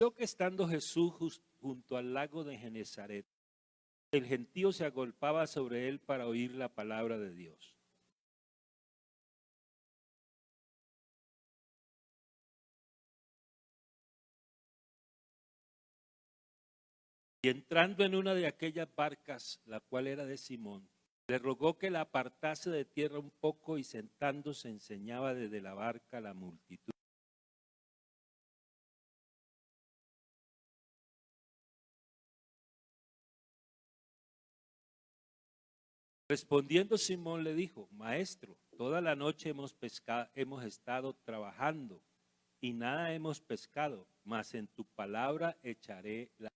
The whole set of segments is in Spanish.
Yo que estando Jesús junto al lago de Genezaret, el gentío se agolpaba sobre él para oír la palabra de Dios. Y entrando en una de aquellas barcas, la cual era de Simón, le rogó que la apartase de tierra un poco y sentándose enseñaba desde la barca a la multitud. Respondiendo Simón le dijo: Maestro, toda la noche hemos estado trabajando y nada hemos pescado, mas en tu palabra echaré la...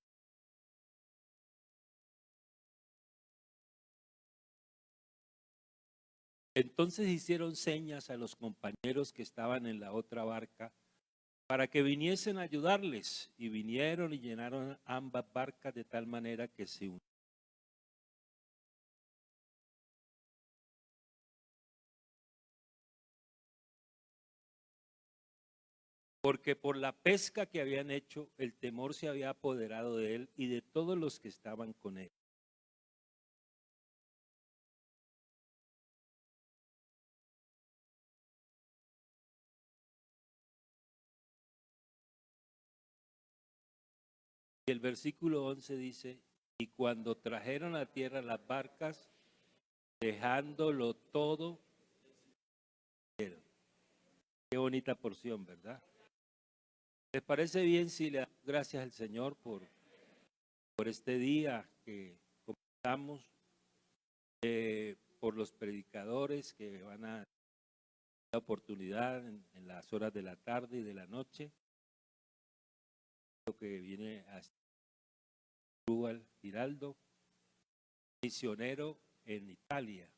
Entonces hicieron señas a los compañeros que estaban en la otra barca para que viniesen a ayudarles, y vinieron y llenaron ambas barcas de tal manera que se unieron. Porque por la pesca que habían hecho, el temor se había apoderado de él y de todos los que estaban con él. Y el versículo 11 dice: y cuando trajeron a tierra las barcas, dejándolo todo, qué bonita porción, ¿verdad? ¿Les parece bien si le damos gracias al Señor por este día que comenzamos, por los predicadores que van a dar la oportunidad en las horas de la tarde y de la noche, lo que viene a Rubal Giraldo, misionero en Italia,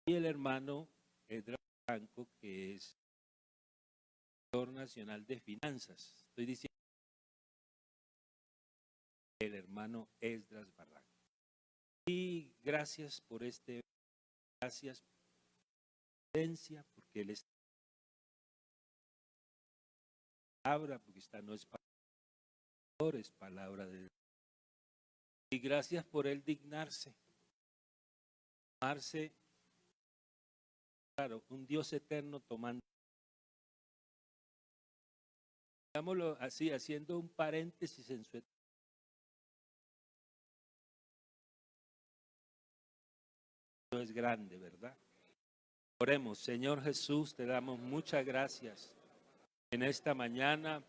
y el hermano Edra Franco, que es director nacional de finanzas. Estoy diciendo el hermano Esdras Barranco. Y gracias por gracias por la presencia, porque él es palabra, porque esta no es palabra, es palabra de Dios. Y gracias por él dignarse, tomarse, claro, un Dios eterno tomando, digámoslo así, haciendo un paréntesis en su eternidad. Es grande, ¿verdad? Oremos. Señor Jesús, te damos muchas gracias en esta mañana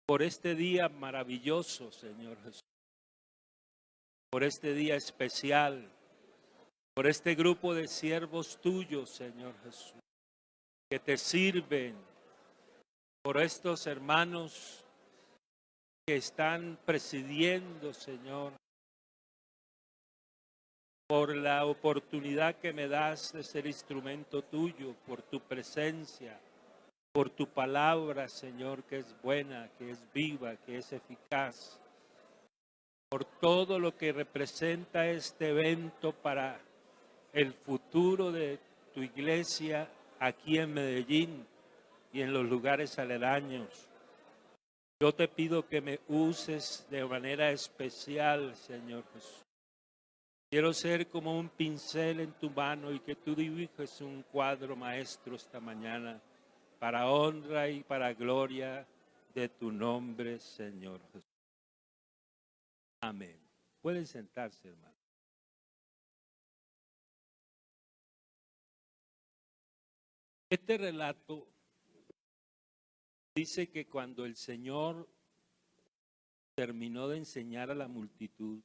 por este día maravilloso, Señor Jesús, por este día especial, por este grupo de siervos tuyos, Señor Jesús, que te sirven, por estos hermanos que están presidiendo, Señor, por la oportunidad que me das de ser instrumento tuyo, por tu presencia, por tu palabra, Señor, que es buena, que es viva, que es eficaz, por todo lo que representa este evento para el futuro de tu iglesia aquí en Medellín y en los lugares aledaños. Yo te pido que me uses de manera especial, Señor Jesús. Quiero ser como un pincel en tu mano y que tú dibujes un cuadro maestro esta mañana para honra y para gloria de tu nombre, Señor Jesús. Amén. Pueden sentarse, hermano. Este relato dice que cuando el Señor terminó de enseñar a la multitud,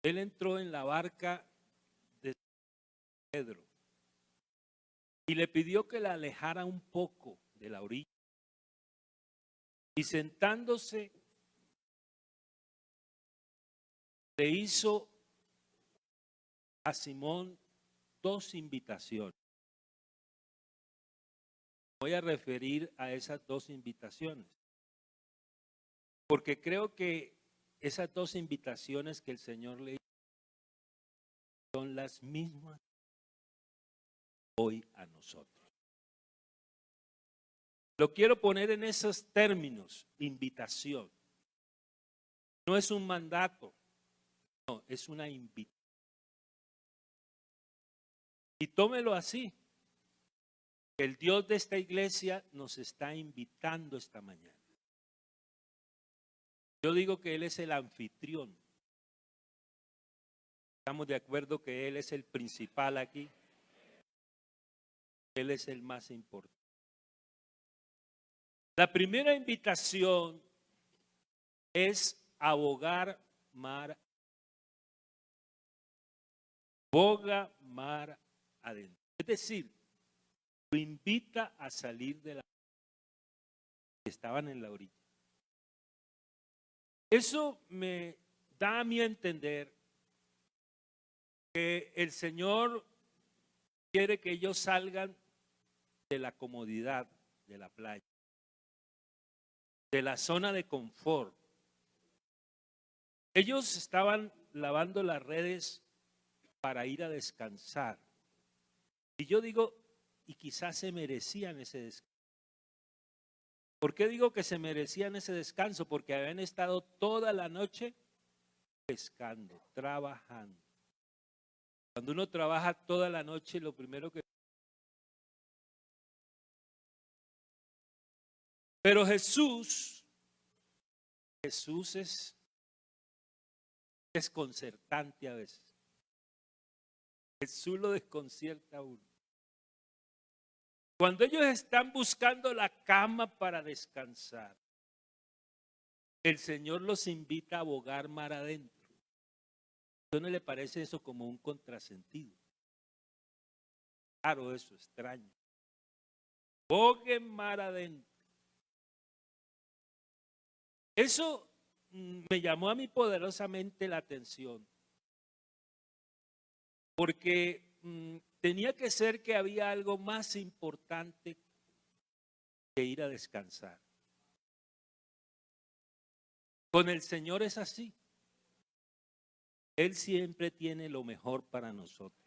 Él entró en la barca de Pedro y le pidió que la alejara un poco de la orilla. Y sentándose, le hizo a Simón dos invitaciones. Voy a referir a esas dos invitaciones, porque creo que esas dos invitaciones que el Señor le hizo son las mismas hoy a nosotros. Lo quiero poner en esos términos, invitación. No es un mandato, no, es una invitación. Y tómelo así. El Dios de esta iglesia nos está invitando esta mañana. Yo digo que Él es el anfitrión. Estamos de acuerdo que Él es el principal aquí. Él es el más importante. La primera invitación es abogar mar. Boga mar adentro. Es decir, lo invita a salir de la que estaban en la orilla. Eso me da a mí a entender que el Señor quiere que ellos salgan de la comodidad de la playa, de la zona de confort. Ellos estaban lavando las redes para ir a descansar. Y yo digo, y quizás se merecían ese descanso. ¿Por qué digo que se merecían ese descanso? Porque habían estado toda la noche pescando, trabajando. Cuando uno trabaja toda la noche, lo primero que... Pero Jesús es desconcertante a veces. Jesús lo desconcierta a uno. Cuando ellos están buscando la cama para descansar, el Señor los invita a bogar mar adentro. ¿No le parece eso como un contrasentido? Claro, eso, extraño. Boguen mar adentro. Eso me llamó a mí poderosamente la atención. Porque tenía que ser que había algo más importante que ir a descansar. Con el Señor es así. Él siempre tiene lo mejor para nosotros.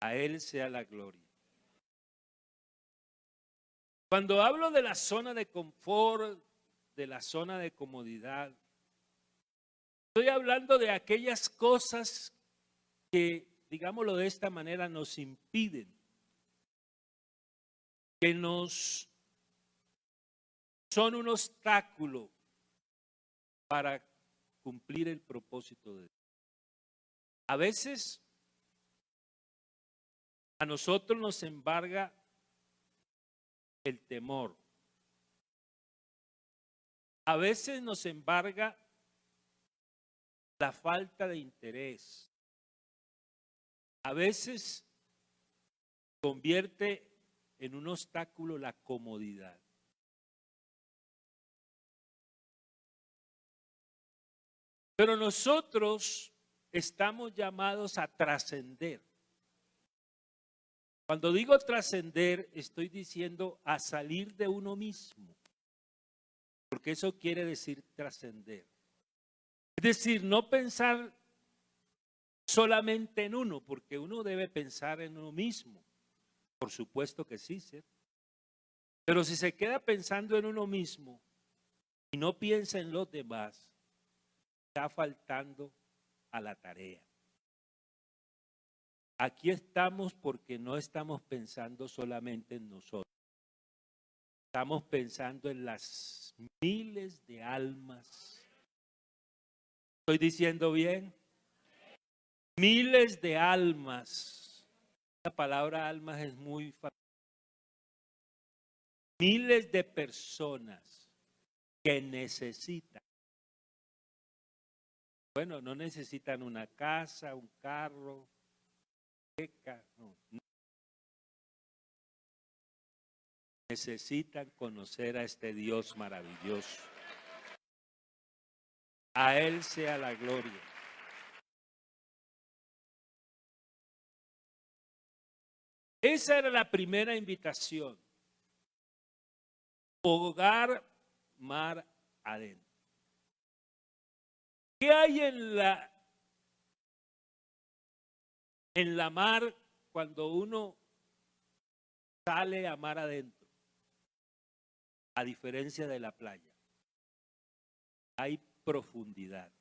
A Él sea la gloria. Cuando hablo de la zona de confort, de la zona de comodidad, estoy hablando de aquellas cosas que, digámoslo de esta manera, nos impiden, que nos son un obstáculo para cumplir el propósito de Dios. A veces a nosotros nos embarga el temor. A veces nos embarga la falta de interés. A veces convierte en un obstáculo la comodidad. Pero nosotros estamos llamados a trascender. Cuando digo trascender, estoy diciendo a salir de uno mismo, porque eso quiere decir trascender. Es decir, no pensar solamente en uno, porque uno debe pensar en uno mismo. Por supuesto que sí, ¿cierto? Pero si se queda pensando en uno mismo y no piensa en los demás, está faltando a la tarea. Aquí estamos porque no estamos pensando solamente en nosotros. Estamos pensando en las miles de almas. ¿Estoy diciendo bien? Miles de almas. La palabra almas es muy fácil. Miles de personas que necesitan. Bueno, no necesitan una casa, un carro, no. Necesitan conocer a este Dios maravilloso. A Él sea la gloria. Esa era la primera invitación. Bogar mar adentro. ¿Qué hay en la mar cuando uno sale a mar adentro? a diferencia de la playa. Hay profundidad.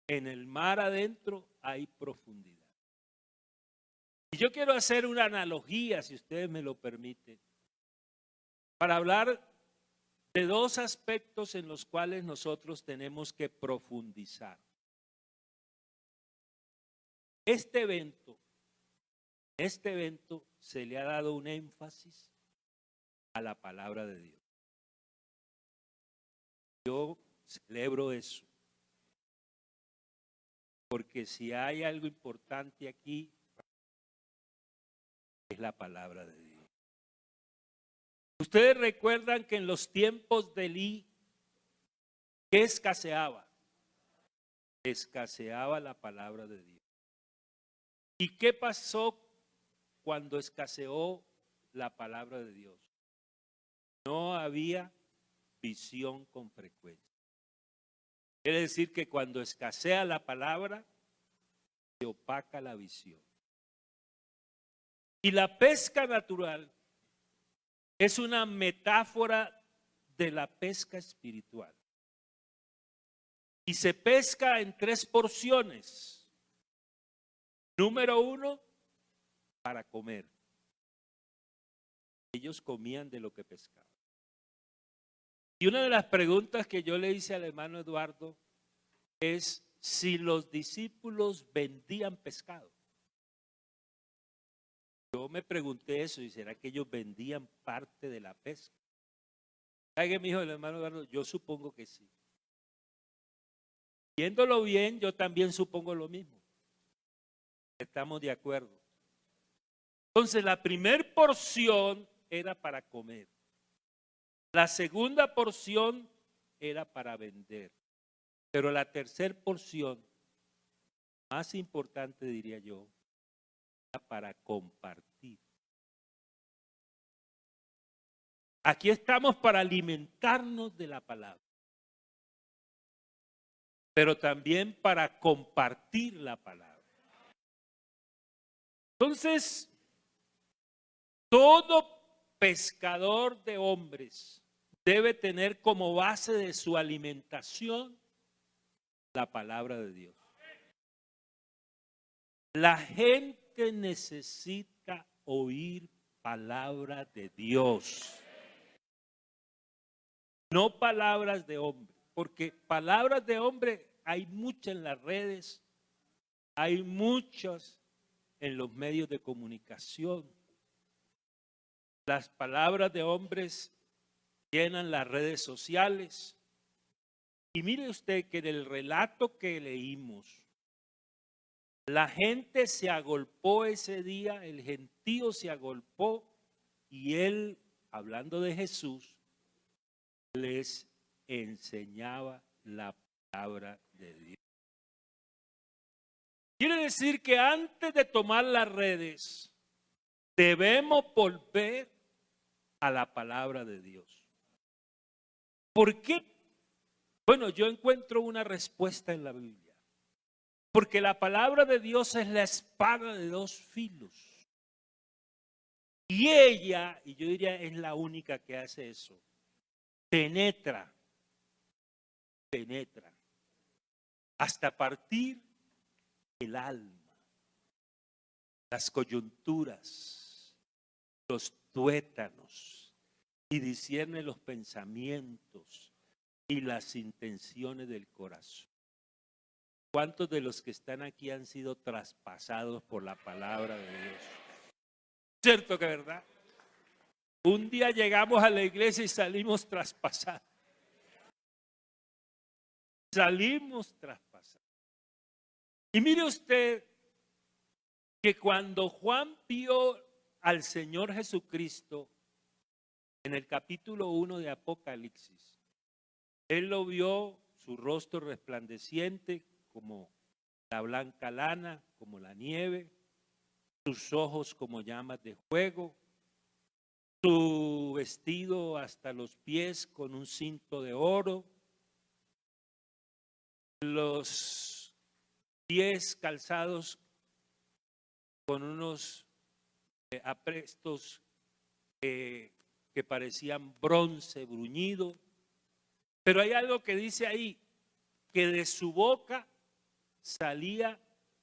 En el mar adentro hay profundidad. Y yo quiero hacer una analogía, si ustedes me lo permiten, para hablar de dos aspectos en los cuales nosotros tenemos que profundizar. Este evento se le ha dado un énfasis a la palabra de Dios. Yo celebro eso, porque si hay algo importante aquí, es la palabra de Dios. Ustedes recuerdan que en los tiempos de Elí, ¿qué escaseaba? Escaseaba la palabra de Dios. ¿Y qué pasó cuando escaseó la palabra de Dios? No había visión con frecuencia. Quiere decir que cuando escasea la palabra, se opaca la visión. Y la pesca natural es una metáfora de la pesca espiritual. Y se pesca en 3 porciones. Número 1, para comer. Ellos comían de lo que pescaban. Y una de las preguntas que yo le hice al hermano Eduardo es si los discípulos vendían pescado. Yo me pregunté eso, y ¿será que ellos vendían parte de la pesca? ¿Sabe qué me dijo el hermano Eduardo? Yo supongo que sí. Viéndolo bien, yo también supongo lo mismo. Estamos de acuerdo. Entonces, la primera porción era para comer. La segunda porción era para vender. Pero la tercera porción, más importante diría yo, era para compartir. Aquí estamos para alimentarnos de la palabra, pero también para compartir la palabra. Entonces, todo pescador de hombres debe tener como base de su alimentación la palabra de Dios. La gente necesita oír palabra de Dios, no palabras de hombre, porque palabras de hombre hay muchas en las redes, hay muchas en los medios de comunicación. Las palabras de hombres llenan las redes sociales. Y mire usted que en el relato que leímos, la gente se agolpó ese día, el gentío se agolpó y él, hablando de Jesús, les enseñaba la palabra de Dios. Quiere decir que antes de tomar las redes, debemos volver a la palabra de Dios. ¿Por qué? Bueno, yo encuentro una respuesta en la Biblia. Porque la palabra de Dios es la espada de 2 filos. Y ella, y yo diría es la única que hace eso, penetra hasta partir el alma, las coyunturas, los tuétanos, y discierne los pensamientos y las intenciones del corazón. ¿Cuántos de los que están aquí han sido traspasados por la palabra de Dios? ¿Cierto que verdad? Un día llegamos a la iglesia y salimos traspasados. Salimos traspasados. Y mire usted que cuando Juan vio al Señor Jesucristo en el capítulo 1 de Apocalipsis, él lo vio, su rostro resplandeciente como la blanca lana, como la nieve, sus ojos como llamas de fuego, su vestido hasta los pies con un cinto de oro, los pies calzados con unos aprestos que parecían bronce bruñido. Pero hay algo que dice ahí, que de su boca salía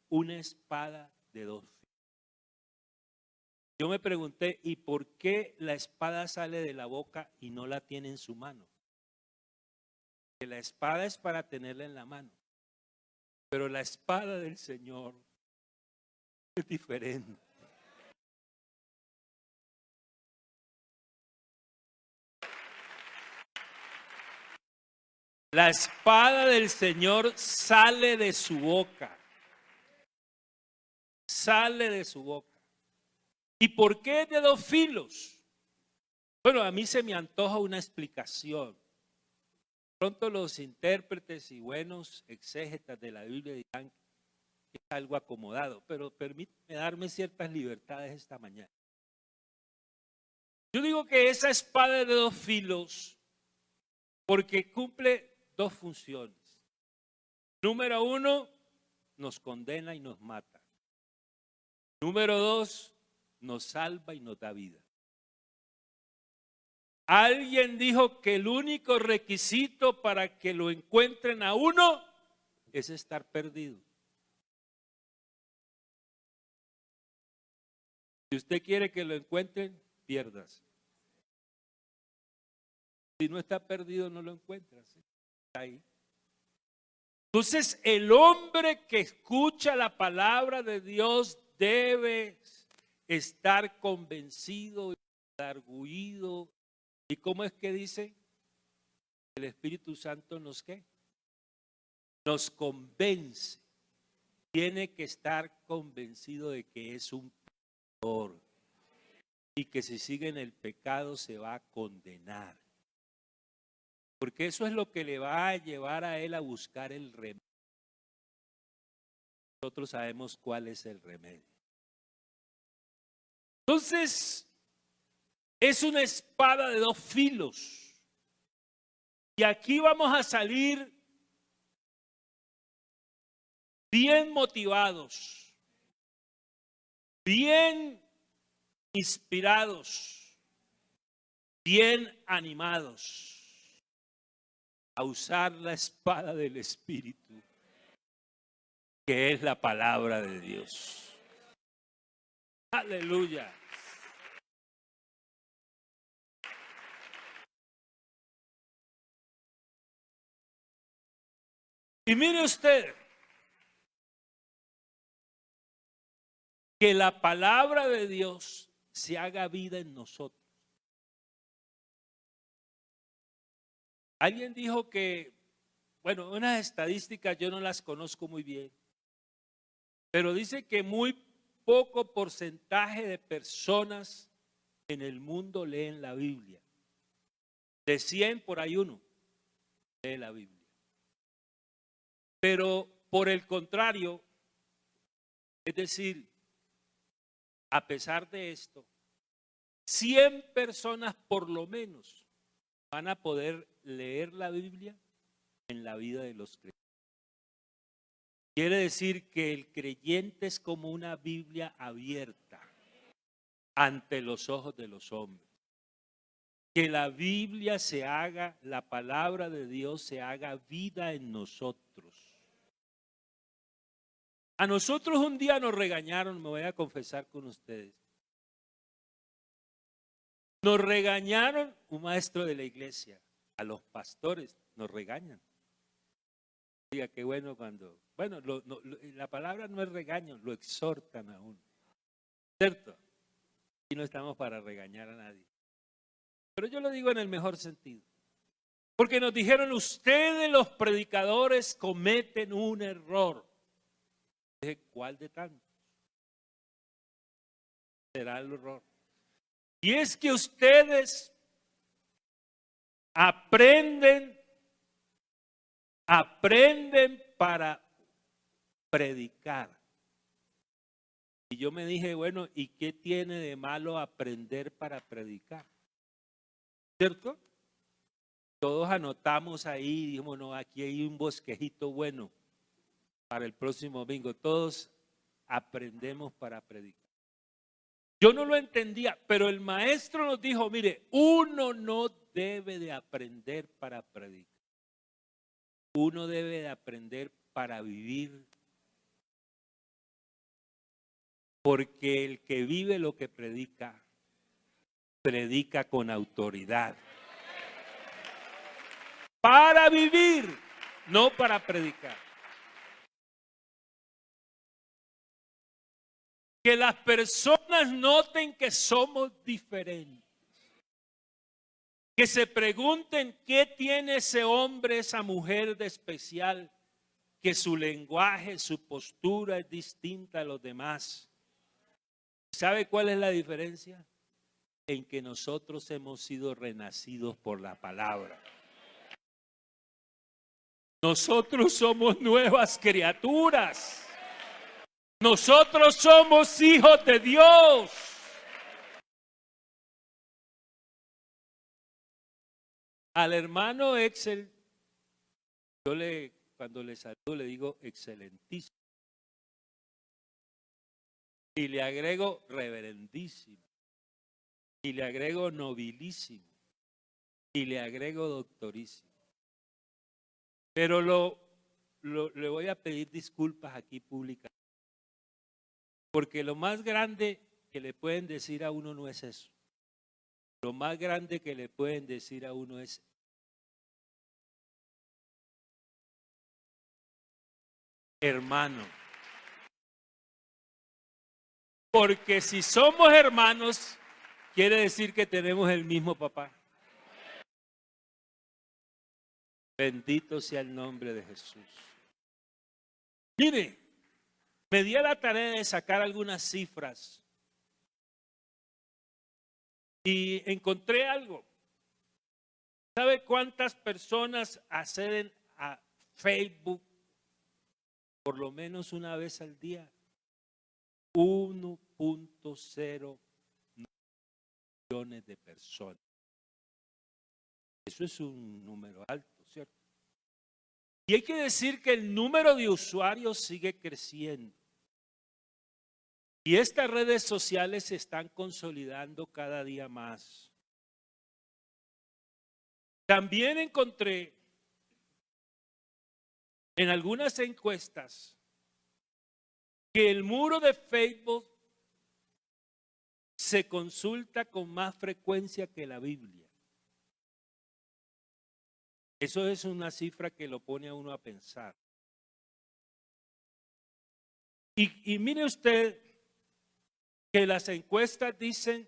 una espada de dos filos. Yo me pregunté, ¿y por qué la espada sale de la boca y no la tiene en su mano? Que la espada es para tenerla en la mano, pero la espada del Señor es diferente. La espada del Señor sale de su boca. Sale de su boca. ¿Y por qué de dos filos? Bueno, a mí se me antoja una explicación. Pronto los intérpretes y buenos exégetas de la Biblia dirán que es algo acomodado, pero permíteme darme ciertas libertades esta mañana. Yo digo que esa espada de dos filos porque cumple dos funciones. Número uno, nos condena y nos mata. Número dos, nos salva y nos da vida. Alguien dijo que el único requisito para que lo encuentren a uno es estar perdido. Si usted quiere que lo encuentren, piérdase. Si no está perdido, no lo encuentras. Está ahí. Entonces, el hombre que escucha la palabra de Dios debe estar convencido y arguido. ¿Y cómo es que dice? El Espíritu Santo nos ¿qué? Nos convence. Tiene que estar convencido de que es un pecador y que si sigue en el pecado se va a condenar. Porque eso es lo que le va a llevar a él a buscar el remedio. Nosotros sabemos cuál es el remedio. Entonces, es una espada de dos filos. Y aquí vamos a salir bien motivados, bien inspirados, bien animados a usar la espada del Espíritu, que es la palabra de Dios. Aleluya. Y mire usted, que la palabra de Dios se haga vida en nosotros. Alguien dijo que, bueno, unas estadísticas yo no las conozco muy bien, pero dice que muy poco porcentaje de personas en el mundo leen la Biblia. De 100 por ahí uno lee la Biblia. Pero por el contrario, es decir, a pesar de esto, 100 personas por lo menos van a poder leer la Biblia en la vida de los creyentes. Quiere decir que el creyente es como una Biblia abierta ante los ojos de los hombres. Que la Biblia se haga, la palabra de Dios se haga vida en nosotros. A nosotros un día nos regañaron, me voy a confesar con ustedes. Nos regañaron un maestro de la iglesia. A los pastores nos regañan. Diga qué bueno cuando, bueno, la palabra no es regaño, lo exhortan a uno. ¿Cierto? Y no estamos para regañar a nadie. Pero yo lo digo en el mejor sentido. Porque nos dijeron, ustedes los predicadores cometen un error. Dije, ¿cuál de tantos? Será el error. Y es que ustedes aprenden para predicar. Y yo me dije, bueno, ¿y qué tiene de malo aprender para predicar? ¿Cierto? Todos anotamos ahí, dijimos, no, aquí hay un bosquejito bueno para el próximo domingo. Todos aprendemos para predicar. Yo no lo entendía, pero el maestro nos dijo, mire, uno no debe de aprender para predicar. Uno debe de aprender para vivir. Porque el que vive lo que predica, predica con autoridad. Para vivir, no para predicar. Que las personas noten que somos diferentes. Que se pregunten qué tiene ese hombre, esa mujer de especial, que su lenguaje, su postura es distinta a los demás. ¿Sabe cuál es la diferencia? En que nosotros hemos sido renacidos por la palabra. Nosotros somos nuevas criaturas. Nosotros somos hijos de Dios. Al hermano Excel, cuando le saludo le digo excelentísimo. Y le agrego reverendísimo. Y le agrego nobilísimo. Y le agrego doctorísimo. Pero le voy a pedir disculpas aquí públicamente. Porque lo más grande que le pueden decir a uno no es eso. Lo más grande que le pueden decir a uno es hermano. Porque si somos hermanos, quiere decir que tenemos el mismo papá. Bendito sea el nombre de Jesús. Mire, me di a la tarea de sacar algunas cifras y encontré algo. ¿Sabe cuántas personas acceden a Facebook por lo menos una vez al día? 1.0 millones de personas. Eso es un número alto, ¿cierto? Y hay que decir que el número de usuarios sigue creciendo. Y estas redes sociales se están consolidando cada día más. También encontré en algunas encuestas que el muro de Facebook se consulta con más frecuencia que la Biblia. Eso es una cifra que lo pone a uno a pensar. Y mire usted que las encuestas dicen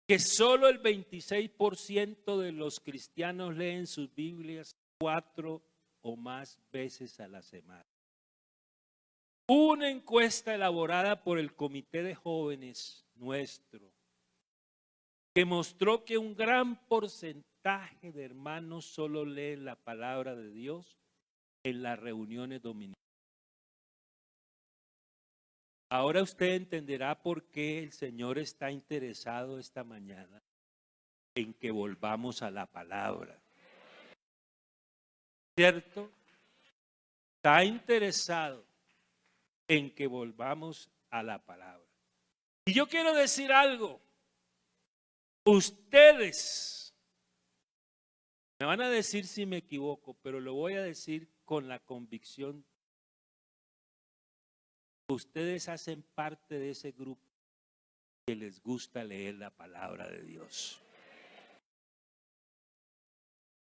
que solo el 26% de los cristianos leen sus Biblias 4 o más veces a la semana. Una encuesta elaborada por el Comité de Jóvenes nuestro que mostró que un gran porcentaje de hermanos solo leen la palabra de Dios en las reuniones dominicales. Ahora usted entenderá por qué el Señor está interesado esta mañana en que volvamos a la palabra. ¿Cierto? Está interesado en que volvamos a la palabra. Y yo quiero decir algo. Ustedes, me van a decir si me equivoco, pero lo voy a decir con la convicción. Ustedes hacen parte de ese grupo que les gusta leer la palabra de Dios.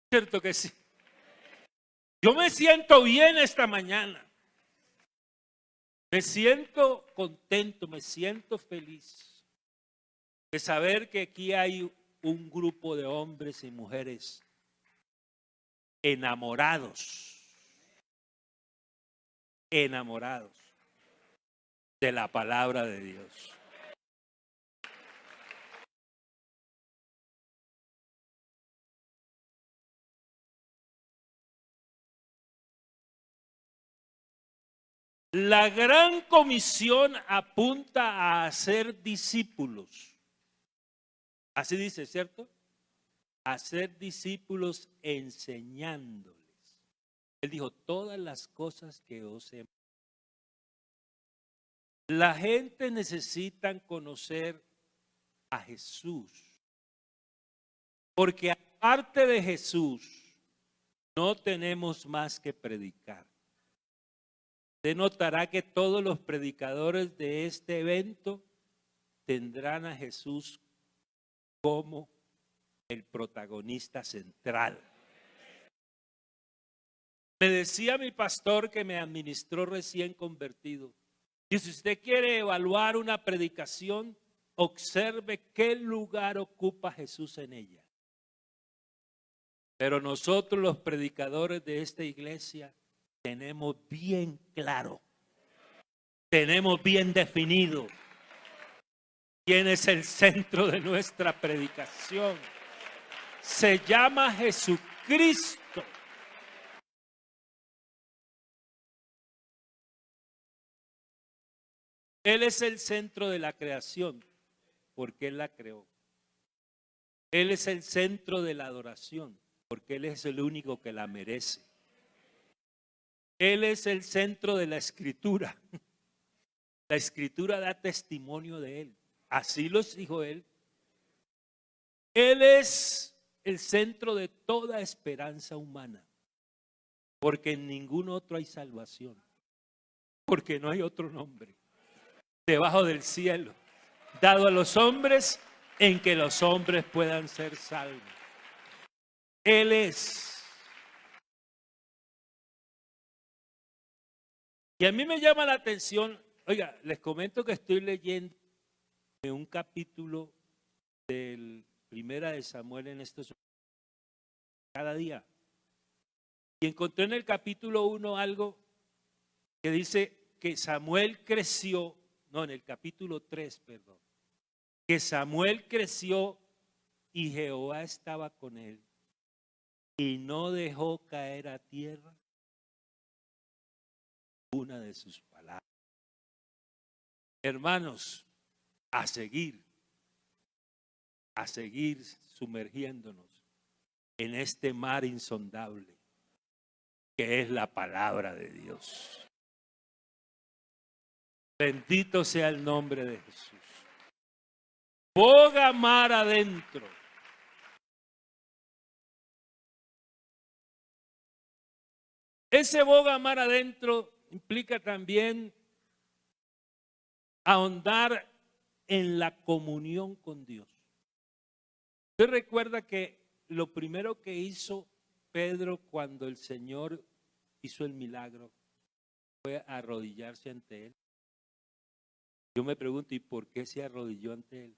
¿Cierto que sí? Yo me siento bien esta mañana. Me siento contento, me siento feliz de saber que aquí hay un grupo de hombres y mujeres enamorados de la palabra de Dios. La gran comisión apunta a hacer discípulos. Así dice, ¿cierto? Hacer discípulos enseñándoles. Él dijo, todas las cosas que os he La gente necesita conocer a Jesús, porque aparte de Jesús no tenemos más que predicar. Usted notará que todos los predicadores de este evento tendrán a Jesús como el protagonista central. Me decía mi pastor que me administró recién convertido, y si usted quiere evaluar una predicación, observe qué lugar ocupa Jesús en ella. Pero nosotros los predicadores de esta iglesia tenemos bien claro, tenemos bien definido quién es el centro de nuestra predicación. Se llama Jesucristo. Él es el centro de la creación, porque Él la creó. Él es el centro de la adoración, porque Él es el único que la merece. Él es el centro de la Escritura. La Escritura da testimonio de Él. Así lo dijo Él. Él es el centro de toda esperanza humana, porque en ningún otro hay salvación, porque no hay otro nombre debajo del cielo dado a los hombres en que los hombres puedan ser salvos. Él es. Y a mí me llama la atención, oiga, les comento que estoy leyendo en un capítulo del Primera de Samuel en estos cada día. Y encontré en el capítulo 1 algo que dice que Samuel creció, no, en el capítulo 3, perdón, que Samuel creció y Jehová estaba con él y no dejó caer a tierra una de sus palabras. Hermanos, a seguir sumergiéndonos en este mar insondable que es la palabra de Dios. Bendito sea el nombre de Jesús. Boga mar adentro. Ese boga mar adentro implica también ahondar en la comunión con Dios. Usted recuerda que lo primero que hizo Pedro cuando el Señor hizo el milagro fue arrodillarse ante Él. Yo me pregunto, ¿y por qué se arrodilló ante Él?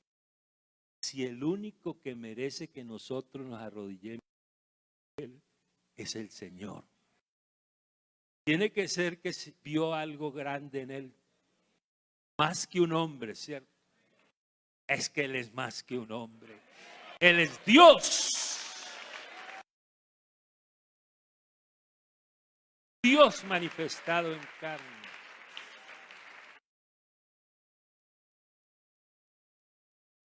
Si el único que merece que nosotros nos arrodillemos ante Él es el Señor. Tiene que ser que vio algo grande en Él. Más que un hombre, ¿cierto? Es que Él es más que un hombre. Él es Dios. Dios manifestado en carne.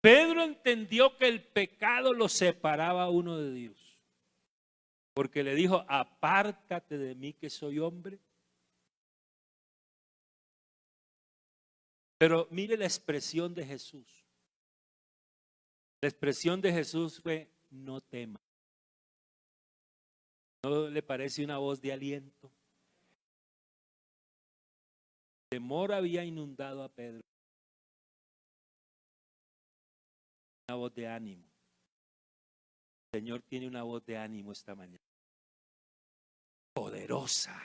Pedro entendió que el pecado lo separaba a uno de Dios. Porque le dijo, apártate de mí que soy hombre. Pero mire la expresión de Jesús. La expresión de Jesús fue, no temas. ¿No le parece una voz de aliento? El temor había inundado a Pedro. Una voz de ánimo. El Señor tiene una voz de ánimo esta mañana. Poderosa.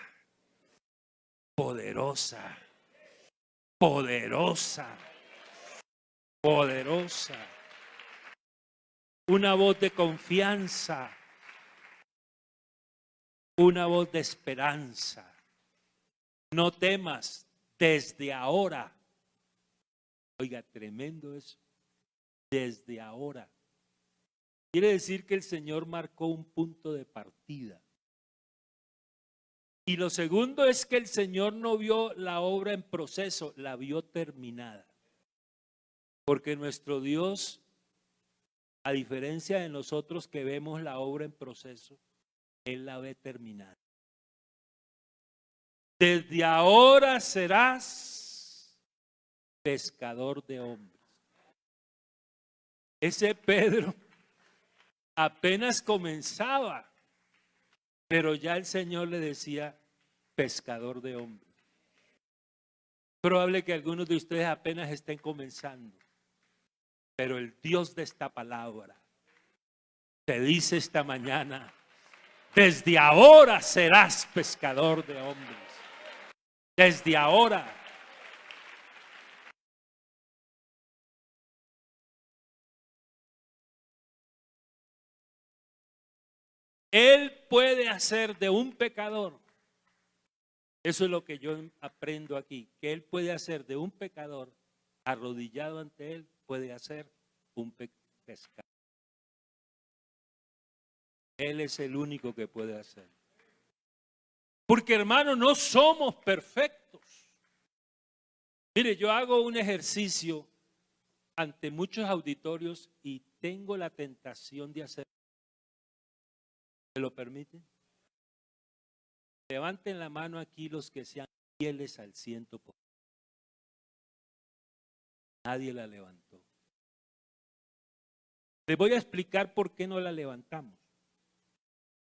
Poderosa. Poderosa. Poderosa. Una voz de confianza. Una voz de esperanza. No temas desde ahora. Oiga, tremendo eso. Desde ahora. Quiere decir que el Señor marcó un punto de partida. Y lo segundo es que el Señor no vio la obra en proceso, la vio terminada. Porque nuestro Dios, a diferencia de nosotros que vemos la obra en proceso, Él la ve terminada. Desde ahora serás pescador de hombres. Ese Pedro apenas comenzaba, pero ya el Señor le decía pescador de hombres. Probable que algunos de ustedes apenas estén comenzando, pero el Dios de esta palabra te dice esta mañana: desde ahora serás pescador de hombres. Desde ahora. Él puede hacer de un pecador. Eso es lo que yo aprendo aquí, que Él puede hacer de un pecador arrodillado ante Él, puede hacer un pescador. Él es el único que puede hacer. Porque, hermano, no somos perfectos. Mire, yo hago un ejercicio ante muchos auditorios y tengo la tentación de hacer. ¿Me lo permiten? Levanten la mano aquí los que sean fieles al 100%. Nadie la levantó. Les voy a explicar por qué no la levantamos.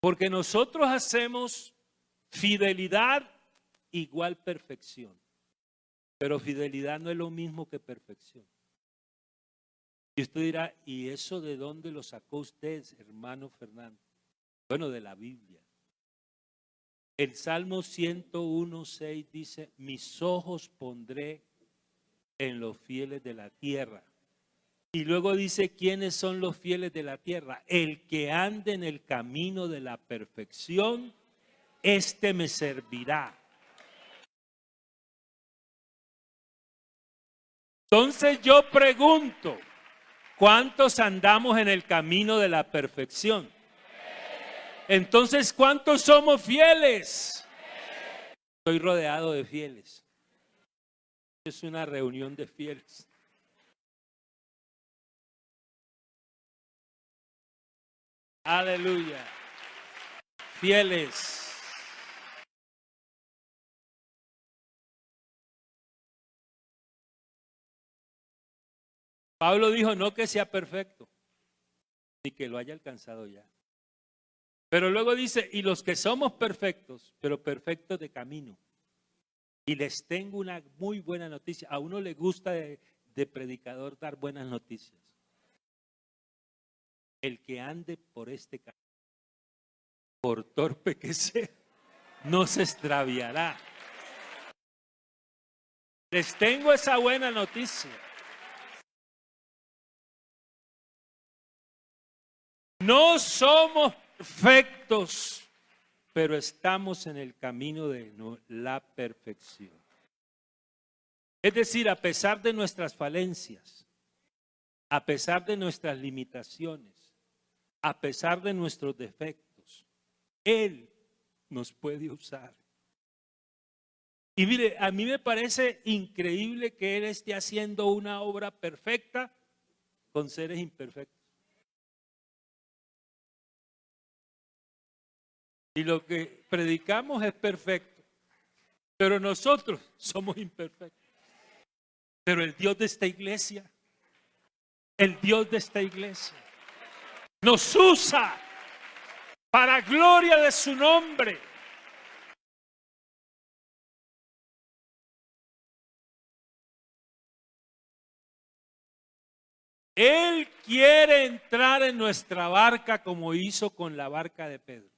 Porque nosotros hacemos fidelidad igual perfección. Pero fidelidad no es lo mismo que perfección. Y usted dirá, ¿y eso de dónde lo sacó usted, hermano Fernando? Bueno, de la Biblia. El Salmo 101:6 dice: mis ojos pondré en los fieles de la tierra. Y luego dice: ¿quiénes son los fieles de la tierra? El que ande en el camino de la perfección, este me servirá. Entonces yo pregunto, ¿cuántos andamos en el camino de la perfección? Entonces, ¿cuántos somos fieles? Estoy rodeado de fieles. Es una reunión de fieles. Aleluya. Fieles. Pablo dijo: no que sea perfecto, ni que lo haya alcanzado ya. Pero luego dice: y los que somos perfectos, pero perfectos de camino. Y les tengo una muy buena noticia. A uno le gusta de predicador dar buenas noticias. El que ande por este camino, por torpe que sea, no se extraviará. Les tengo esa buena noticia. No somos perfectos, pero estamos en el camino de la perfección. Es decir, a pesar de nuestras falencias, a pesar de nuestras limitaciones, a pesar de nuestros defectos, Él nos puede usar. Y mire, a mí me parece increíble que Él esté haciendo una obra perfecta con seres imperfectos. Y lo que predicamos es perfecto, pero nosotros somos imperfectos. Pero el Dios de esta iglesia, el Dios de esta iglesia, nos usa para gloria de su nombre. Él quiere entrar en nuestra barca como hizo con la barca de Pedro.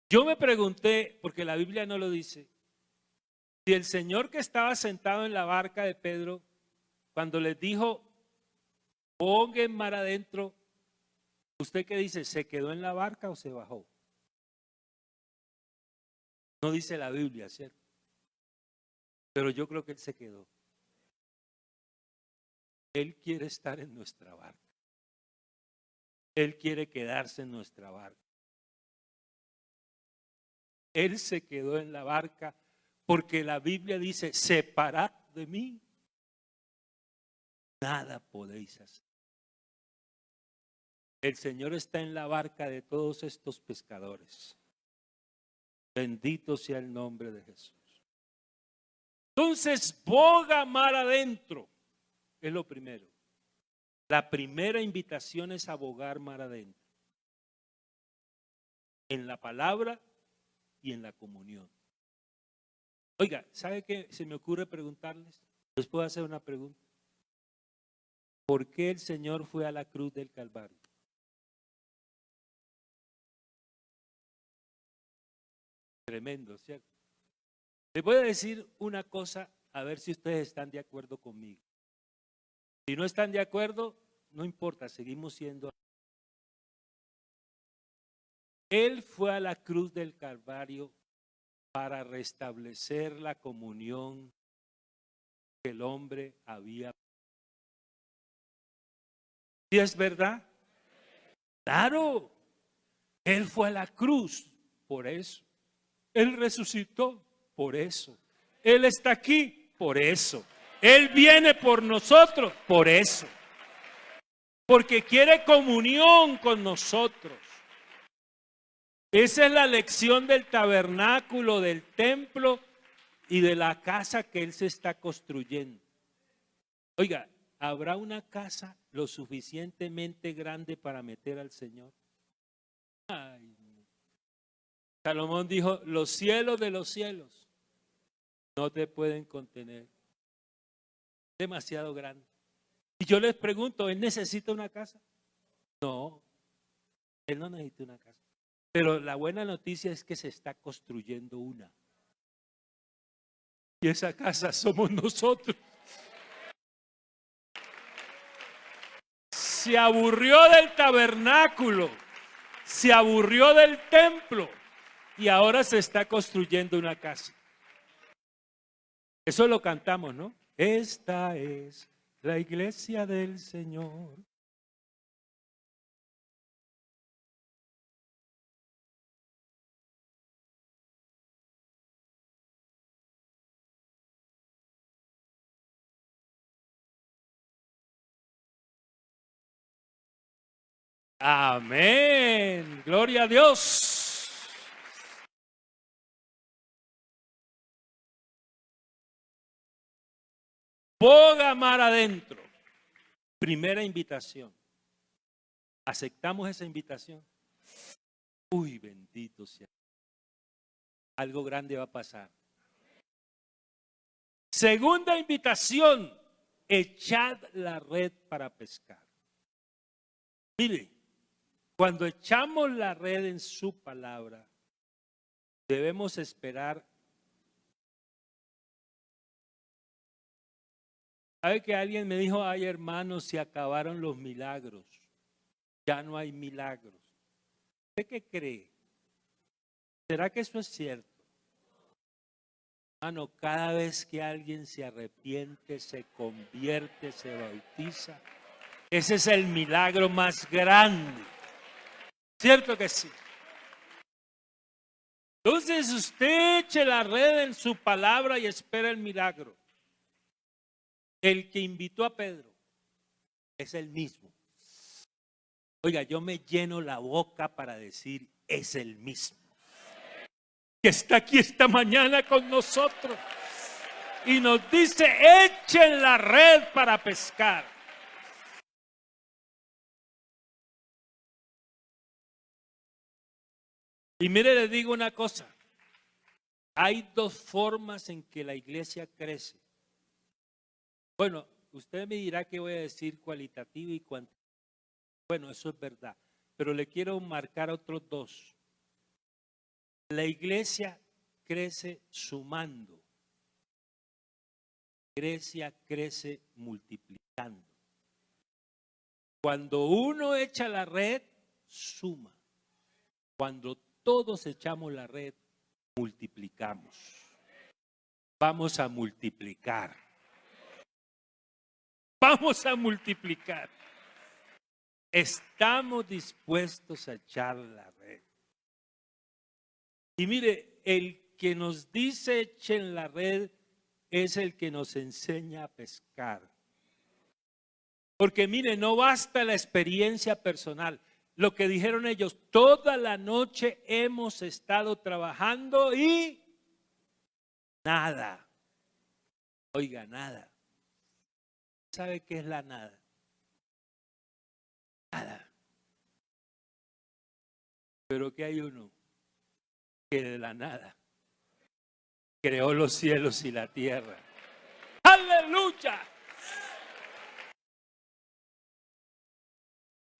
Yo me pregunté, porque la Biblia no lo dice, si el Señor que estaba sentado en la barca de Pedro, cuando les dijo: pongan mar adentro, ¿usted qué dice? ¿Se quedó en la barca o se bajó? No dice la Biblia, ¿cierto? Pero yo creo que Él se quedó. Él quiere estar en nuestra barca. Él quiere quedarse en nuestra barca. Él se quedó en la barca porque la Biblia dice: separad de mí, nada podéis hacer. El Señor está en la barca de todos estos pescadores. Bendito sea el nombre de Jesús. Entonces, boga mar adentro. Es lo primero. La primera invitación es a bogar mar adentro. En la palabra y en la comunión. Oiga, ¿sabe qué se me ocurre preguntarles? ¿Les puedo hacer una pregunta? ¿Por qué el Señor fue a la cruz del Calvario? Tremendo, ¿cierto? Les voy a decir una cosa, a ver si ustedes están de acuerdo conmigo. Si no están de acuerdo, no importa, seguimos siendo. Él fue a la cruz del Calvario para restablecer la comunión que el hombre había. ¿Sí es verdad? Claro, Él fue a la cruz por eso. Él resucitó por eso. Él está aquí por eso. Él viene por nosotros por eso. Porque quiere comunión con nosotros. Esa es la lección del tabernáculo, del templo y de la casa que Él se está construyendo. Oiga, ¿habrá una casa lo suficientemente grande para meter al Señor? Ay, Salomón dijo, los cielos de los cielos no te pueden contener. Demasiado grande. Y yo les pregunto, ¿Él necesita una casa? No, Él no necesita una casa. Pero la buena noticia es que se está construyendo una. Y esa casa somos nosotros. Se aburrió del tabernáculo, se aburrió del templo y ahora se está construyendo una casa. Eso lo cantamos, ¿no? Esta es la iglesia del Señor. Amén. Gloria a Dios. Boga mar adentro. Primera invitación. ¿Aceptamos esa invitación? Uy, bendito sea. Algo grande va a pasar. Segunda invitación. Echad la red para pescar. Mire, cuando echamos la red en su palabra, debemos esperar. ¿Sabe que alguien me dijo, ay hermano, se acabaron los milagros? Ya no hay milagros. ¿Usted qué cree? ¿Será que eso es cierto? Hermano, cada vez que alguien se arrepiente, se convierte, se bautiza, ese es el milagro más grande. ¿Cierto que sí? Entonces usted eche la red en su palabra y espera el milagro. El que invitó a Pedro es el mismo. Oiga, yo me lleno la boca para decir, es el mismo. Que está aquí esta mañana con nosotros. Y nos dice, echen la red para pescar. Y mire, le digo una cosa. Hay dos formas en que la iglesia crece. Bueno, usted me dirá que voy a decir cualitativa y cuantitativa. Bueno, eso es verdad. Pero le quiero marcar otros dos. La iglesia crece sumando. La iglesia crece multiplicando. Cuando uno echa la red, suma. Cuando todos echamos la red, multiplicamos. Vamos a multiplicar. Vamos a multiplicar. Estamos dispuestos a echar la red. Y mire, el que nos dice echen la red es el que nos enseña a pescar. Porque mire, no basta la experiencia personal. Lo que dijeron ellos, toda la noche hemos estado trabajando y nada. Oiga, nada. ¿Sabe qué es la nada? Nada. Pero que hay uno que de la nada creó los cielos y la tierra. ¡Aleluya!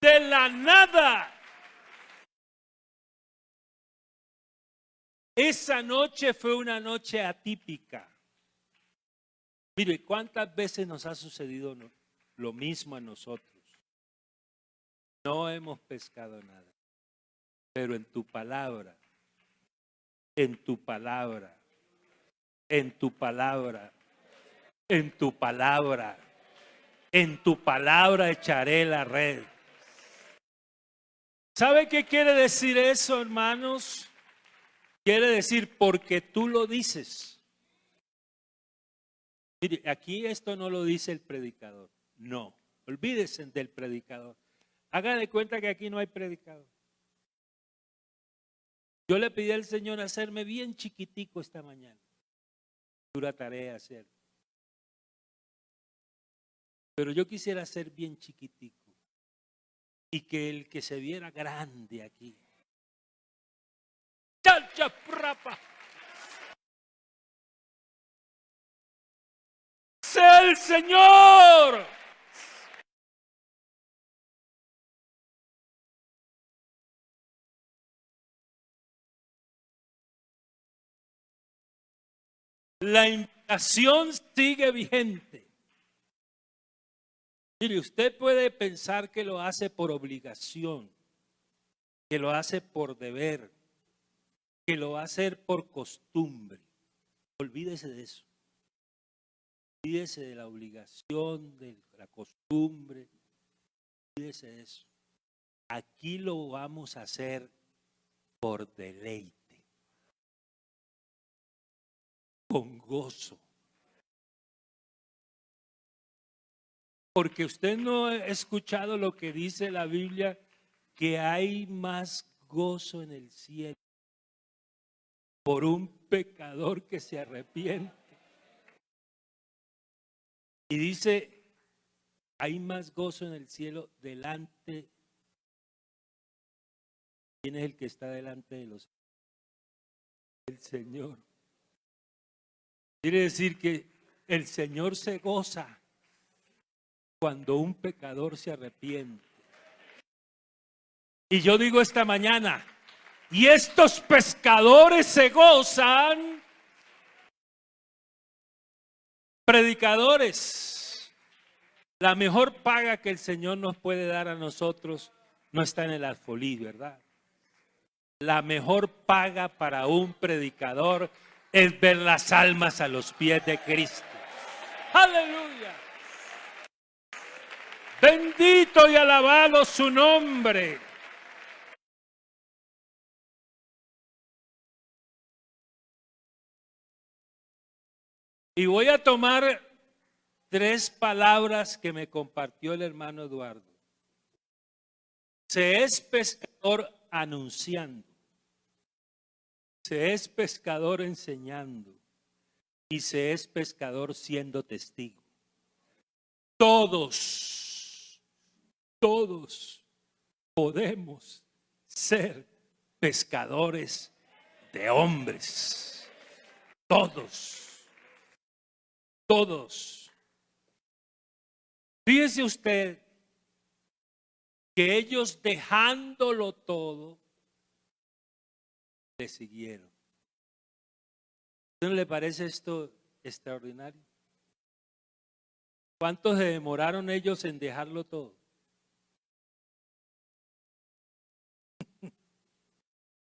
De la nada. Esa noche fue una noche atípica. Mire, ¿cuántas veces nos ha sucedido lo mismo a nosotros? No hemos pescado nada, pero en tu palabra, en tu palabra, en tu palabra, en tu palabra, en tu palabra echaré la red. ¿Sabe qué quiere decir eso, hermanos? Quiere decir porque tú lo dices. Mire, aquí esto no lo dice el predicador. No, olvídese del predicador. Haga de cuenta que aquí no hay predicador. Yo le pedí al Señor hacerme bien chiquitico esta mañana. Dura tarea hacer. Pero yo quisiera ser bien chiquitico. Y que el que se viera grande aquí. ¡Chacha prapa! ¡Sea el Señor! La invitación sigue vigente. Mire, usted puede pensar que lo hace por obligación, que lo hace por deber, que lo va a hacer por costumbre. Olvídese de eso. Olvídese de la obligación, de la costumbre. Olvídese de eso. Aquí lo vamos a hacer por deleite, con gozo. Porque usted no ha escuchado lo que dice la Biblia, que hay más gozo en el cielo por un pecador que se arrepiente. Y dice, hay más gozo en el cielo delante. ¿Quién es el que está delante de los? El Señor. Quiere decir que el Señor se goza cuando un pecador se arrepiente. Y yo digo esta mañana, y estos pescadores se gozan. Predicadores, la mejor paga que el Señor nos puede dar a nosotros no está en el alfolí, ¿verdad? La mejor paga para un predicador es ver las almas a los pies de Cristo. ¡Aleluya! Bendito y alabado su nombre. Y voy a tomar 3 palabras que me compartió el hermano Eduardo. Se es pescador anunciando, se es pescador enseñando y se es pescador siendo testigo. Todos podemos ser pescadores de hombres. Todos. Fíjese usted que ellos dejándolo todo, le siguieron. ¿No le parece esto extraordinario? ¿Cuánto se demoraron ellos en dejarlo todo?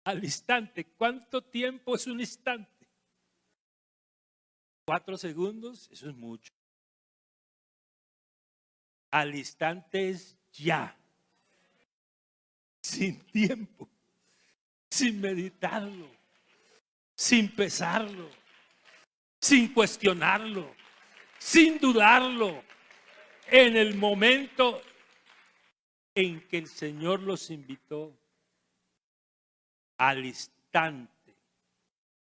Al instante. ¿Cuánto tiempo es un instante? 4 segundos, eso es mucho. Al instante es ya. Sin tiempo, sin meditarlo, sin pesarlo, sin cuestionarlo, sin dudarlo. En el momento en que el Señor los invitó, al instante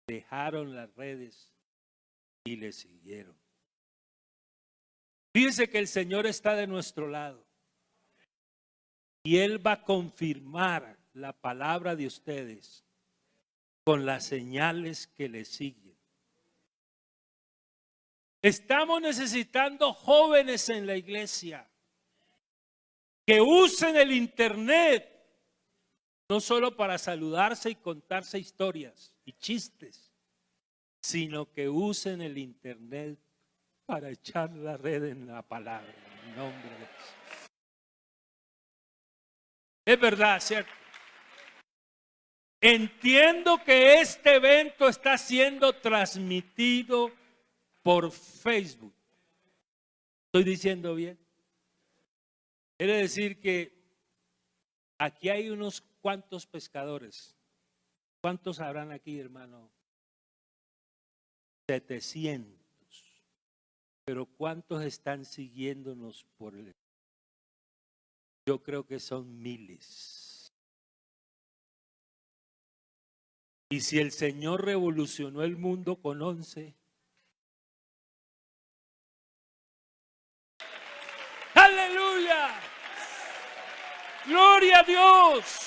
dejaron las redes y le siguieron. Fíjense que el Señor está de nuestro lado y Él va a confirmar la palabra de ustedes con las señales que le siguen. Estamos necesitando jóvenes en la iglesia que usen el internet no solo para saludarse y contarse historias y chistes, sino que usen el internet para echar la red en la palabra, en nombre de Jesús. Es verdad, ¿cierto? Entiendo que este evento está siendo transmitido por Facebook. ¿Estoy diciendo bien? Quiere decir que aquí hay unos cuantos pescadores. ¿Cuántos habrán aquí, hermano? 700. Pero ¿cuántos están siguiéndonos por el? Yo creo que son miles. Y si el Señor revolucionó el mundo con 11, ¡aleluya! ¡Gloria a Dios!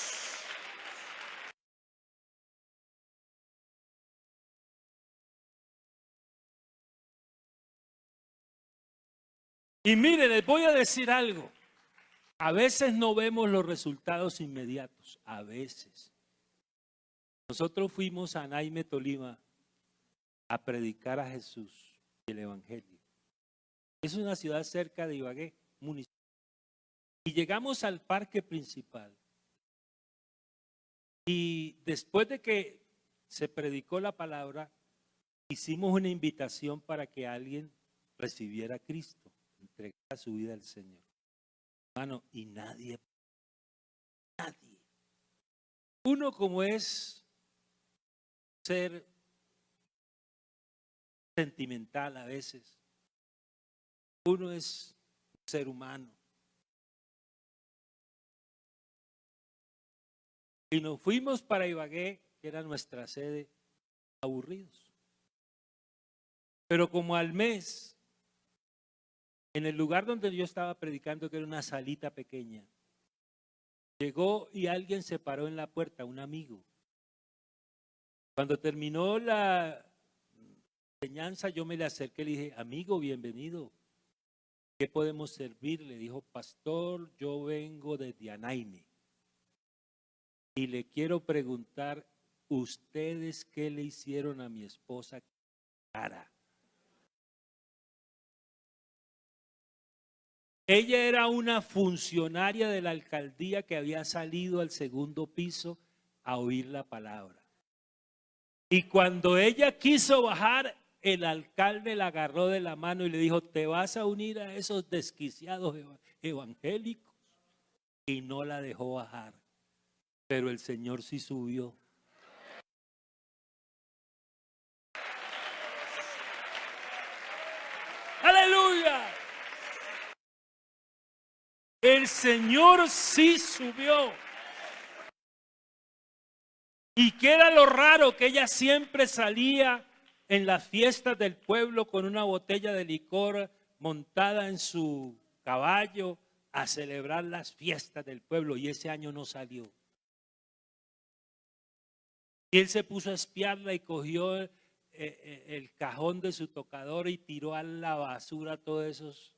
Y miren, les voy a decir algo. A veces no vemos los resultados inmediatos, a veces. Nosotros fuimos a Naime, Tolima, a predicar a Jesús y el Evangelio. Es una ciudad cerca de Ibagué, municipio. Y llegamos al parque principal. Y después de que se predicó la palabra, hicimos una invitación para que alguien recibiera a Cristo, entregara su vida al Señor. Hermano, y nadie. Uno como es ser sentimental a veces, uno es ser humano. Y nos fuimos para Ibagué, que era nuestra sede, aburridos. Pero como al mes, en el lugar donde yo estaba predicando, que era una salita pequeña, llegó y alguien se paró en la puerta, un amigo. Cuando terminó la enseñanza, yo me le acerqué y le dije, amigo, bienvenido. ¿Qué podemos servirle? Dijo, pastor, yo vengo desde Anaime. Y le quiero preguntar, ¿ustedes qué le hicieron a mi esposa cara? Ella era una funcionaria de la alcaldía que había salido al segundo piso a oír la palabra. Y cuando ella quiso bajar, el alcalde la agarró de la mano y le dijo, ¿te vas a unir a esos desquiciados evangélicos? Y no la dejó bajar. Pero el Señor sí subió. ¡Aleluya! El Señor sí subió. ¿Y qué era lo raro? Que ella siempre salía en las fiestas del pueblo con una botella de licor montada en su caballo a celebrar las fiestas del pueblo, y ese año no salió. Y él se puso a espiarla y cogió el cajón de su tocador y tiró a la basura todos esos.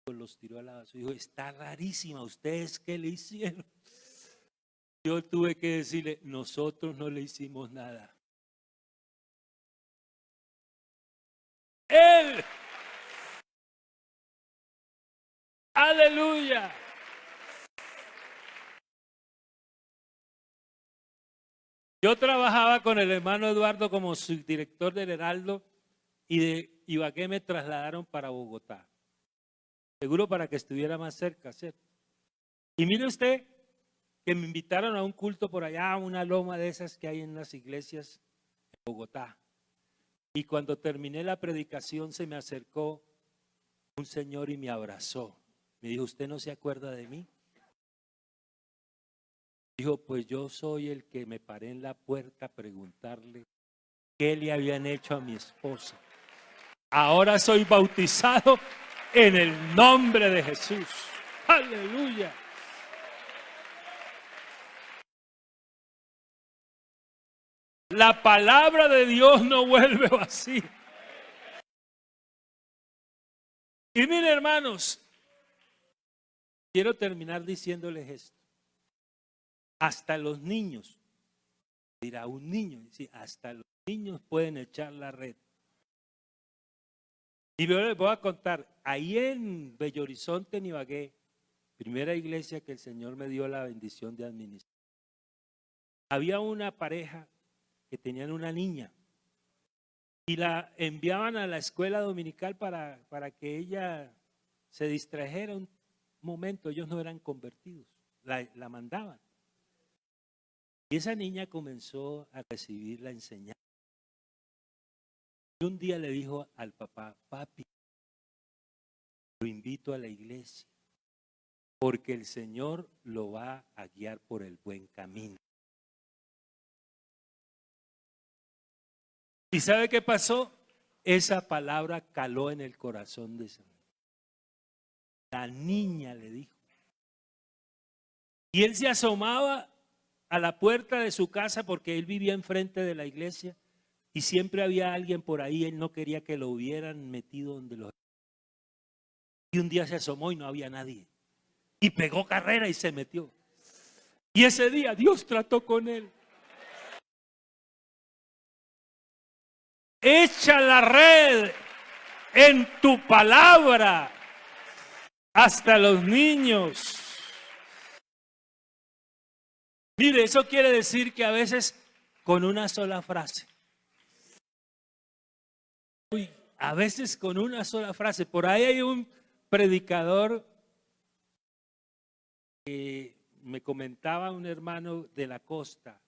Los tiró a la basura. Dijo, está rarísima, ¿ustedes qué le hicieron? Yo tuve que decirle, nosotros no le hicimos nada. Él. Aleluya. Yo trabajaba con el hermano Eduardo como subdirector del Heraldo y de Ibagué me trasladaron para Bogotá. Seguro para que estuviera más cerca, ¿cierto? Y mire usted que me invitaron a un culto por allá, a una loma de esas que hay en las iglesias en Bogotá. Y cuando terminé la predicación se me acercó un señor y me abrazó. Me dijo, ¿usted no se acuerda de mí? Dijo, pues yo soy el que me paré en la puerta a preguntarle qué le habían hecho a mi esposa. Ahora soy bautizado en el nombre de Jesús. Aleluya. La palabra de Dios no vuelve vacía. Y miren, hermanos, quiero terminar diciéndoles esto. Hasta los niños, dirá un niño, sí, hasta los niños pueden echar la red. Y yo les voy a contar, ahí en Bello Horizonte, en Ibagué, primera iglesia que el Señor me dio la bendición de administrar, había una pareja que tenían una niña y la enviaban a la escuela dominical para que ella se distrajera un momento. Ellos no eran convertidos, la mandaban. Y esa niña comenzó a recibir la enseñanza. Y un día le dijo al papá: papi, lo invito a la iglesia porque el Señor lo va a guiar por el buen camino. ¿Y sabe qué pasó? Esa palabra caló en el corazón de esa niña. La niña le dijo. Y él se asomaba a la puerta de su casa porque él vivía enfrente de la iglesia y siempre había alguien por ahí. Él no quería que lo hubieran metido donde lo... Y un día se asomó y no había nadie. Y pegó carrera y se metió. Y ese día Dios trató con él. Echa la red en tu palabra hasta los niños. Mire, eso quiere decir que a veces con una sola frase. A veces con una sola frase. Por ahí hay un predicador que me comentaba un hermano de la costa,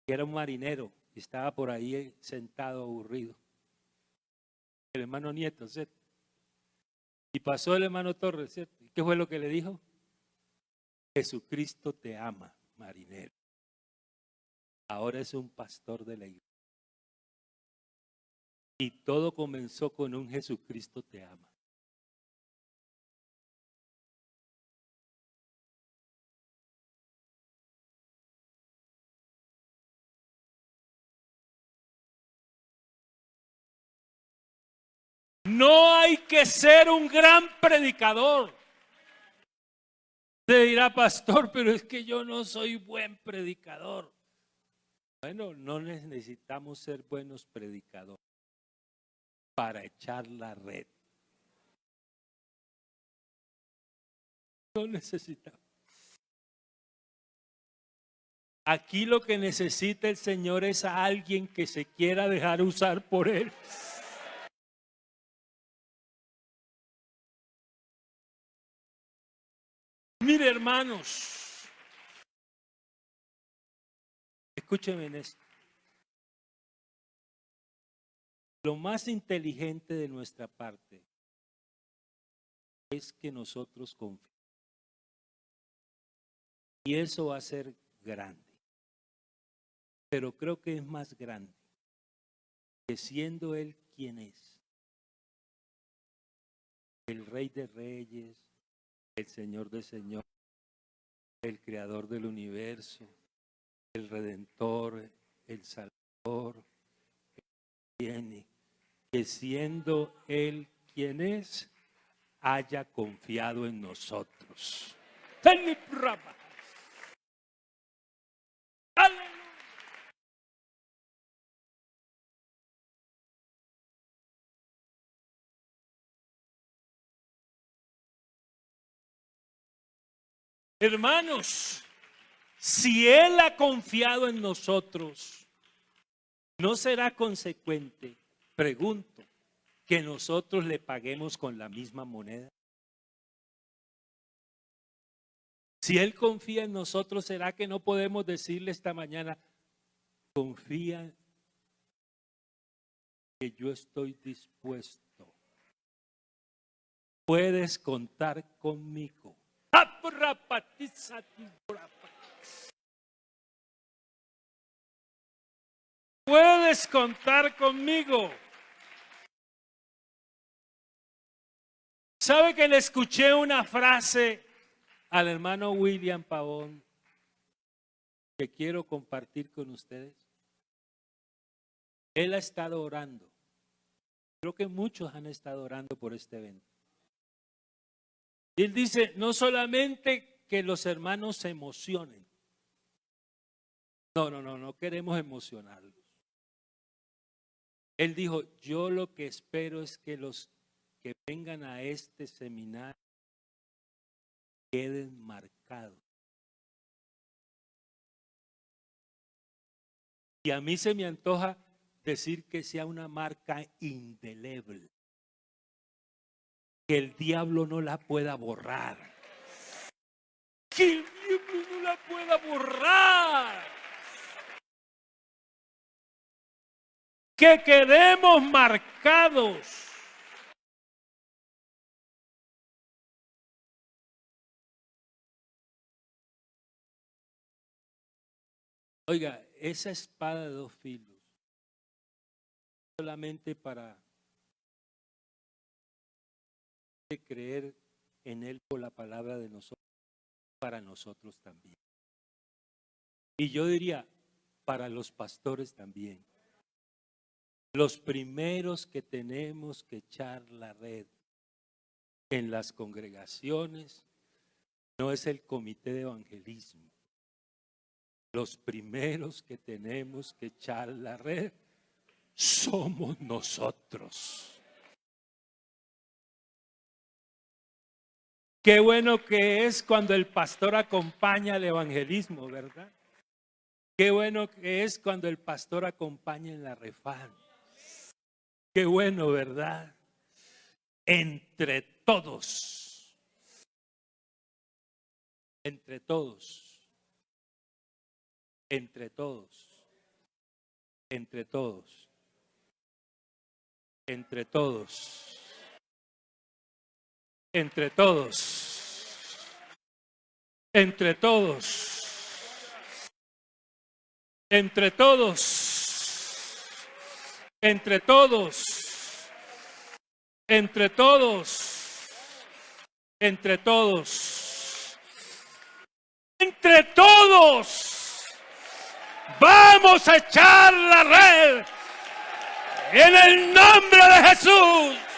que era un marinero, y estaba por ahí sentado aburrido. El hermano Nieto, ¿cierto? Y pasó el hermano Torres, ¿cierto? ¿Y qué fue lo que le dijo? Jesucristo te ama, marinero. Ahora es un pastor de la iglesia. Y todo comenzó con un Jesucristo te ama. No hay que ser un gran predicador. Te dirá: pastor, pero es que yo no soy buen predicador. Bueno, no necesitamos ser buenos predicadores para echar la red. No necesitamos. Aquí lo que necesita el Señor es a alguien que se quiera dejar usar por Él. Mire, hermanos, escúcheme en esto. Lo más inteligente de nuestra parte es que nosotros confiemos. Y eso va a ser grande. Pero creo que es más grande que siendo Él quien es, el Rey de Reyes, el Señor de Señores, el Creador del universo, el Redentor, el Salvador, tiene que siendo Él quien es, haya confiado en nosotros. ¡Aleluya! Hermanos, si Él ha confiado en nosotros, ¿no será consecuente, pregunto, que nosotros le paguemos con la misma moneda? Si Él confía en nosotros, ¿será que no podemos decirle esta mañana: confía que yo estoy dispuesto? Puedes contar conmigo. Puedes contar conmigo. ¿Sabe que le escuché una frase al hermano William Pavón que quiero compartir con ustedes? Él ha estado orando. Creo que muchos han estado orando por este evento. Y él dice, no solamente que los hermanos se emocionen. No queremos emocionarlos. Él dijo, yo lo que espero es que los que vengan a este seminario queden marcados. Y a mí se me antoja decir que sea una marca indeleble, que el diablo no la pueda borrar, que el diablo no la pueda borrar, que quedemos marcados. Oiga, esa espada de dos filos, solamente para creer en Él por la palabra de nosotros, para nosotros también. Y yo diría, para los pastores también. Los primeros que tenemos que echar la red en las congregaciones no es el comité de evangelismo. Los primeros que tenemos que echar la red somos nosotros. Qué bueno que es cuando el pastor acompaña al evangelismo, ¿verdad? Qué bueno que es cuando el pastor acompaña en la refán. Qué bueno, ¿verdad? Entre todos, entre todos, entre todos, entre todos, entre todos, entre todos, entre todos, entre todos, entre todos, entre todos, entre todos, entre todos, vamos a echar la red en el nombre de Jesús.